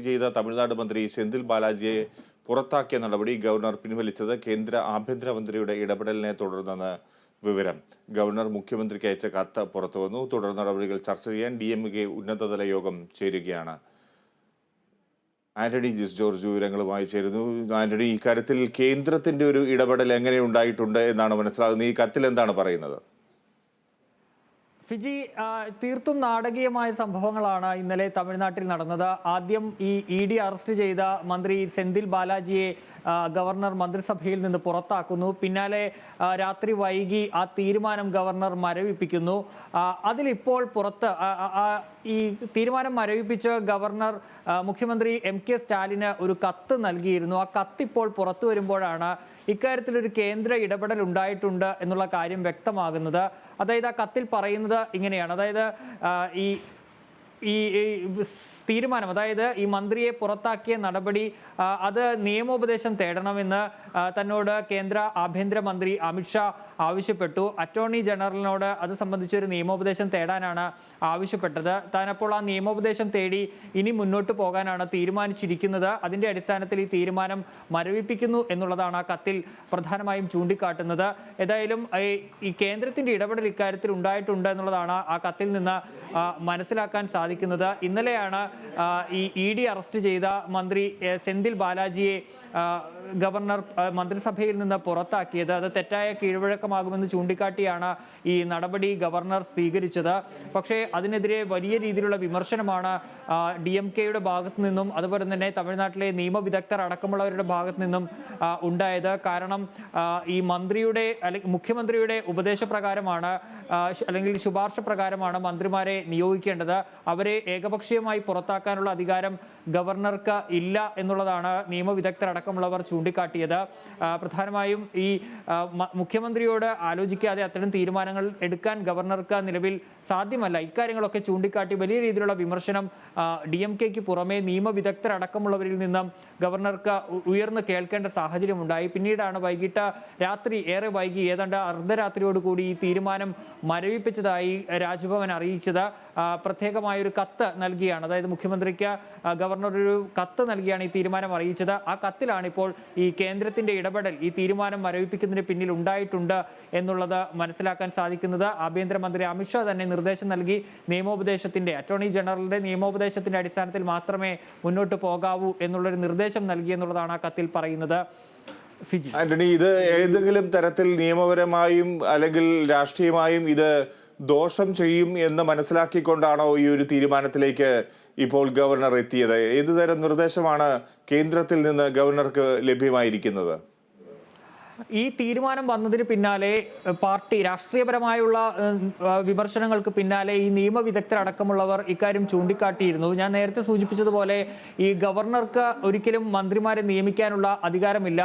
ചെയ്ത തമിഴ്നാട് മന്ത്രി സെന്തിൽ ബാലാജിയെ പുറത്താക്കിയ നടപടി ഗവർണർ പിൻവലിച്ചത് കേന്ദ്ര ആഭ്യന്തരമന്ത്രിയുടെ ഇടപെടലിനെ തുടർന്നെന്ന് വിവരം. ഗവർണർ മുഖ്യമന്ത്രിക്ക് അയച്ച കത്ത് പുറത്തുവന്നു. തുടർ നടപടികൾ ചർച്ച ചെയ്യാൻ DMK ഉന്നതതല യോഗം ചേരുകയാണ്. ആന്റണി ജിസ് ജോർജ് വിവരങ്ങളുമായി ചേരുന്നു. ആന്റണി, ഇക്കാര്യത്തിൽ കേന്ദ്രത്തിന്റെ ഒരു ഇടപെടൽ എങ്ങനെ ഉണ്ടായിട്ടുണ്ട് എന്നാണ് മനസ്സിലാകുന്നത്? ഈ കത്തിൽ എന്താണ് പറയുന്നത്? ഫിജി, തീർത്തും നാടകീയമായ സംഭവങ്ങളാണ് ഇന്നലെ തമിഴ്നാട്ടിൽ നടന്നത്. ആദ്യം ഈ ED അറസ്റ്റ് ചെയ്ത മന്ത്രി സെന്തിൽ ബാലാജിയെ ഗവർണർ മന്ത്രിസഭയിൽ നിന്ന് പുറത്താക്കുന്നു. പിന്നാലെ രാത്രി വൈകി ആ തീരുമാനം ഗവർണർ മരവിപ്പിക്കുന്നു. അതിലിപ്പോൾ പുറത്ത് ഈ തീരുമാനം മരവിപ്പിച്ച് ഗവർണർ മുഖ്യമന്ത്രി MK സ്റ്റാലിന് ഒരു കത്ത് നൽകിയിരുന്നു. ആ കത്ത് ഇപ്പോൾ പുറത്തു വരുമ്പോഴാണ് ഇക്കാര്യത്തിൽ ഒരു കേന്ദ്ര ഇടപെടൽ ഉണ്ടായിട്ടുണ്ട് എന്നുള്ള കാര്യം വ്യക്തമാകുന്നത്. അതായത് ആ കത്തിൽ പറയുന്നത് ഇങ്ങനെയാണ്. അതായത് ഈ ഈ തീരുമാനം, അതായത് ഈ മന്ത്രിയെ പുറത്താക്കിയ നടപടി അത് നിയമോപദേശം തേടണമെന്ന് തന്നോട് കേന്ദ്ര ആഭ്യന്തരമന്ത്രി അമിത്ഷാ ആവശ്യപ്പെട്ടു. അറ്റോർണി ജനറലിനോട് അത് സംബന്ധിച്ചൊരു നിയമോപദേശം തേടാനാണ് ആവശ്യപ്പെട്ടത്. താനപ്പോൾ ആ നിയമോപദേശം തേടി ഇനി മുന്നോട്ട് പോകാനാണ് തീരുമാനിച്ചിരിക്കുന്നത്. അതിന്റെ അടിസ്ഥാനത്തിൽ ഈ തീരുമാനം മരവിപ്പിക്കുന്നു എന്നുള്ളതാണ് ആ കത്തിൽ പ്രധാനമായും ചൂണ്ടിക്കാട്ടുന്നത്. ഏതായാലും ഈ കേന്ദ്രത്തിന്റെ ഇടപെടൽ ഇക്കാര്യത്തിൽ ഉണ്ടായിട്ടുണ്ട് എന്നുള്ളതാണ് ആ കത്തിൽ നിന്ന് മനസ്സിലാക്കാൻ സാധിക്കുന്നത്. ഇന്നലെയാണ് ഈ ED അറസ്റ്റ് ചെയ്ത മന്ത്രി സെന്തിൽ ബാലാജിയെ ഗവർണർ മന്ത്രിസഭയിൽ നിന്ന് പുറത്താക്കിയത്. അത് തെറ്റായ കീഴ്വഴക്കമാകുമെന്ന് ചൂണ്ടിക്കാട്ടിയാണ് ഈ നടപടി ഗവർണർ സ്വീകരിച്ചത്. പക്ഷേ അതിനെതിരെ വലിയ രീതിയിലുള്ള വിമർശനമാണ് DMKയുടെ ഭാഗത്തു നിന്നും അതുപോലെ തന്നെ തമിഴ്നാട്ടിലെ നിയമവിദഗ്ധർ അടക്കമുള്ളവരുടെ ഭാഗത്തു നിന്നും ഉണ്ടായത്. കാരണം ഈ മന്ത്രിയുടെ അല്ലെങ്കിൽ മുഖ്യമന്ത്രിയുടെ ഉപദേശപ്രകാരമാണ് അല്ലെങ്കിൽ ശുപാർശ പ്രകാരമാണ് മന്ത്രിമാരെ നിയോഗിക്കേണ്ടത്. അവരെ ഏകപക്ഷീയമായി പുറത്താക്കാനുള്ള അധികാരം ഗവർണർക്ക് ഇല്ല എന്നുള്ളതാണ് നിയമവിദഗ്ധർ അടക്കമുള്ളവർ ചൂണ്ടിക്കാട്ടിയത്. പ്രധാനമായും ഈ മുഖ്യമന്ത്രിയോട് ആലോചിക്കാതെ അത്തരം തീരുമാനങ്ങൾ എടുക്കാൻ ഗവർണർക്ക് നിലവിൽ സാധ്യമല്ല. ഇക്കാര്യങ്ങളൊക്കെ ചൂണ്ടിക്കാട്ടി വലിയ രീതിയിലുള്ള വിമർശനം DMKക്ക് പുറമെ നിയമവിദഗ്ധർ അടക്കമുള്ളവരിൽ നിന്നും ഗവർണർക്ക് ഉയർന്നു കേൾക്കേണ്ട സാഹചര്യം ഉണ്ടായി. പിന്നീടാണ് വൈകിട്ട് രാത്രി ഏറെ വൈകി ഏതാണ്ട് അർദ്ധരാത്രിയോടുകൂടി ഈ തീരുമാനം മരവിപ്പിച്ചതായി രാജ്ഭവൻ അറിയിച്ചത്. പ്രത്യേകമായൊരു കത്ത് നൽകിയാണ്, അതായത് മുഖ്യമന്ത്രിക്ക് ഗവർണർ ഒരു കത്ത് നൽകിയാണ് ഈ തീരുമാനം അറിയിച്ചത്. ആ കത്തിലാണ് ഇപ്പോൾ ഈ കേന്ദ്രത്തിന്റെ ഇടപെടൽ ഈ തീരുമാനം മരവിപ്പിക്കുന്നതിന് പിന്നിൽ ഉണ്ടായിട്ടുണ്ട് എന്നുള്ളത് മനസ്സിലാക്കാൻ സാധിക്കുന്നത്. ആഭ്യന്തരമന്ത്രി അമിത്ഷാ തന്നെ നിർദ്ദേശം നൽകി. നിയമോപദേശത്തിന്റെ അറ്റോർണി ജനറലിന്റെ നിയമോപദേശത്തിന്റെ അടിസ്ഥാനത്തിൽ മാത്രമേ മുന്നോട്ട് പോകാവൂ എന്നുള്ളൊരു നിർദ്ദേശം നൽകി എന്നുള്ളതാണ് ആ കത്തിൽ പറയുന്നത്. ആന്റണി, ഇത് ഏതെങ്കിലും തരത്തിൽ നിയമപരമായും അല്ലെങ്കിൽ രാഷ്ട്രീയമായും ഇത് ദോഷം ചെയ്യും എന്ന് മനസ്സിലാക്കിക്കൊണ്ടാണോ ഈ ഒരു തീരുമാനത്തിലേക്ക് ഇപ്പോൾ ഗവർണർ എത്തിയത്? ഏതുതരം നിർദ്ദേശമാണ് കേന്ദ്രത്തിൽ നിന്ന് ഗവർണർക്ക് ലഭ്യമായിരിക്കുന്നത്? ഈ തീരുമാനം വന്നതിന് പിന്നാലെ പാർട്ടി രാഷ്ട്രീയപരമായുള്ള വിമർശനങ്ങൾക്ക് പിന്നാലെ ഈ നിയമവിദഗ്ധർ അടക്കമുള്ളവർ ഇക്കാര്യം ചൂണ്ടിക്കാട്ടിയിരുന്നു. ഞാൻ നേരത്തെ സൂചിപ്പിച്ചതുപോലെ ഈ ഗവർണർക്ക് ഒരിക്കലും മന്ത്രിമാരെ നിയമിക്കാനുള്ള അധികാരമില്ല.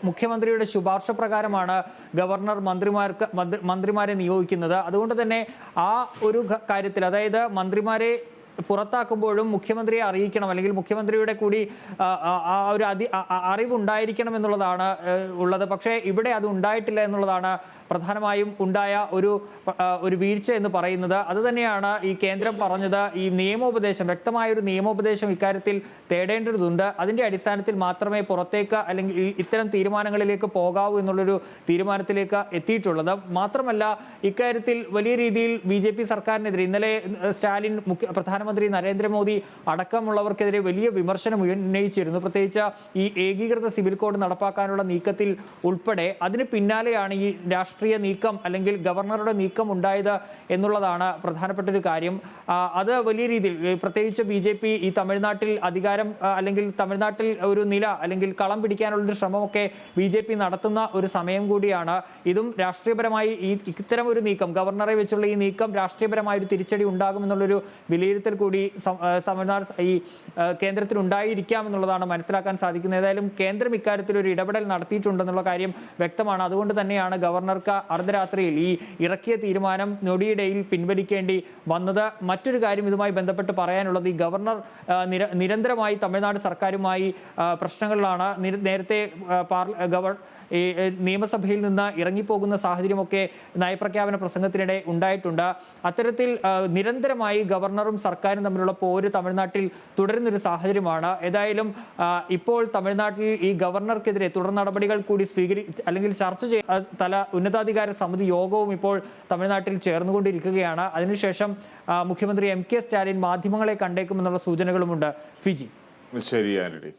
മുഖ്യമന്ത്രിയുടെ ശുപാർശ പ്രകാരമാണ് ഗവർണർ മന്ത്രിമാരെ നിയോഗിക്കുന്നത്. അതുകൊണ്ട് തന്നെ ആ ഒരു കാര്യത്തിൽ, അതായത് മന്ത്രിമാരെ പുറത്താക്കുമ്പോഴും മുഖ്യമന്ത്രിയെ അറിയിക്കണം, അല്ലെങ്കിൽ മുഖ്യമന്ത്രിയുടെ കൂടി ആ ഒരു അറിവുണ്ടായിരിക്കണം എന്നുള്ളതാണ് ഉള്ളത്. പക്ഷേ ഇവിടെ അത് ഉണ്ടായിട്ടില്ല എന്നുള്ളതാണ് പ്രധാനമായും ഉണ്ടായ ഒരു വീഴ്ച എന്ന് പറയുന്നത്. അത് തന്നെയാണ് ഈ കേന്ദ്രം പറഞ്ഞത്. ഈ നിയമോപദേശം, വ്യക്തമായൊരു നിയമോപദേശം ഇക്കാര്യത്തിൽ തേടേണ്ടതുണ്ട്. അതിന്റെ അടിസ്ഥാനത്തിൽ മാത്രമേ പുറത്തേക്ക് അല്ലെങ്കിൽ ഇത്തരം തീരുമാനങ്ങളിലേക്ക് പോകാവൂ എന്നുള്ളൊരു തീരുമാനത്തിലേക്ക് എത്തിയിട്ടുള്ളത്. മാത്രമല്ല, ഇക്കാര്യത്തിൽ വലിയ രീതിയിൽ BJP സർക്കാരിനെതിരെ ഇന്നലെ സ്റ്റാലിൻ പ്രധാനമന്ത്രി നരേന്ദ്രമോദി അടക്കമുള്ളവർക്കെതിരെ വലിയ വിമർശനം ഉന്നയിച്ചിരുന്നു. പ്രത്യേകിച്ച് ഈ ഏകീകൃത സിവിൽ കോഡ് നടപ്പാക്കാനുള്ള നീക്കത്തിൽ ഉൾപ്പെടെ. അതിന് പിന്നാലെയാണ് ഈ രാഷ്ട്രീയ നീക്കം അല്ലെങ്കിൽ ഗവർണറുടെ നീക്കം ഉണ്ടായത് എന്നുള്ളതാണ് പ്രധാനപ്പെട്ട ഒരു കാര്യം. അത് വലിയ രീതിയിൽ പ്രത്യേകിച്ച് BJP ഈ തമിഴ്നാട്ടിൽ അധികാരം അല്ലെങ്കിൽ തമിഴ്നാട്ടിൽ ഒരു നില അല്ലെങ്കിൽ കളം പിടിക്കാനുള്ളൊരു ശ്രമമൊക്കെ BJP നടത്തുന്ന ഒരു സമയം കൂടിയാണ്. ഇതും രാഷ്ട്രീയപരമായി ഇത്തരം ഒരു നീക്കം, ഗവർണറെ വെച്ചുള്ള ഈ നീക്കം രാഷ്ട്രീയപരമായ ഒരു തിരിച്ചടി ഉണ്ടാകുമെന്നുള്ളൊരു വിലയിരുത്തൽ കൂടി തമിഴ്നാട് ഈ കേന്ദ്രത്തിൽ ഉണ്ടായിരിക്കാം എന്നുള്ളതാണ് മനസ്സിലാക്കാൻ സാധിക്കുന്നത്. ഏതായാലും കേന്ദ്രം ഇക്കാര്യത്തിൽ ഒരു ഇടപെടൽ നടത്തിയിട്ടുണ്ടെന്നുള്ള കാര്യം വ്യക്തമാണ്. അതുകൊണ്ട് തന്നെയാണ് ഗവർണർക്ക് അർദ്ധരാത്രിയിൽ ഈ ഇറക്കിയ തീരുമാനം ഞൊടിയിടയിൽ പിൻവലിക്കേണ്ടി വന്നത്. മറ്റൊരു കാര്യം ഇതുമായി ബന്ധപ്പെട്ട് പറയാനുള്ളത്, ഈ ഗവർണർ നിരന്തരമായി തമിഴ്നാട് സർക്കാരുമായി പ്രശ്നങ്ങളിലാണ്. നേരത്തെ നിയമസഭയിൽ നിന്ന് ഇറങ്ങിപ്പോകുന്ന സാഹചര്യമൊക്കെ നയപ്രഖ്യാപന പ്രസംഗത്തിനിടെ ഉണ്ടായിട്ടുണ്ട്. അത്തരത്തിൽ നിരന്തരമായി ഗവർണറും സർക്കാർ സർക്കാരും തമ്മിലുള്ള പോര് തമിഴ്നാട്ടിൽ തുടരുന്നൊരു സാഹചര്യമാണ്. ഏതായാലും ഇപ്പോൾ തമിഴ്നാട്ടിൽ ഈ ഗവർണർക്കെതിരെ തുടർ നടപടികൾ കൂടി അല്ലെങ്കിൽ ചർച്ച തല ഉന്നതാധികാര സമിതി യോഗവും ഇപ്പോൾ തമിഴ്നാട്ടിൽ ചേർന്നുകൊണ്ടിരിക്കുകയാണ്. അതിനുശേഷം മുഖ്യമന്ത്രി MK സ്റ്റാലിൻ മാധ്യമങ്ങളെ കണ്ടേക്കുമെന്നുള്ള സൂചനകളുമുണ്ട്. ഫിജി. ശരി ആന്റണി.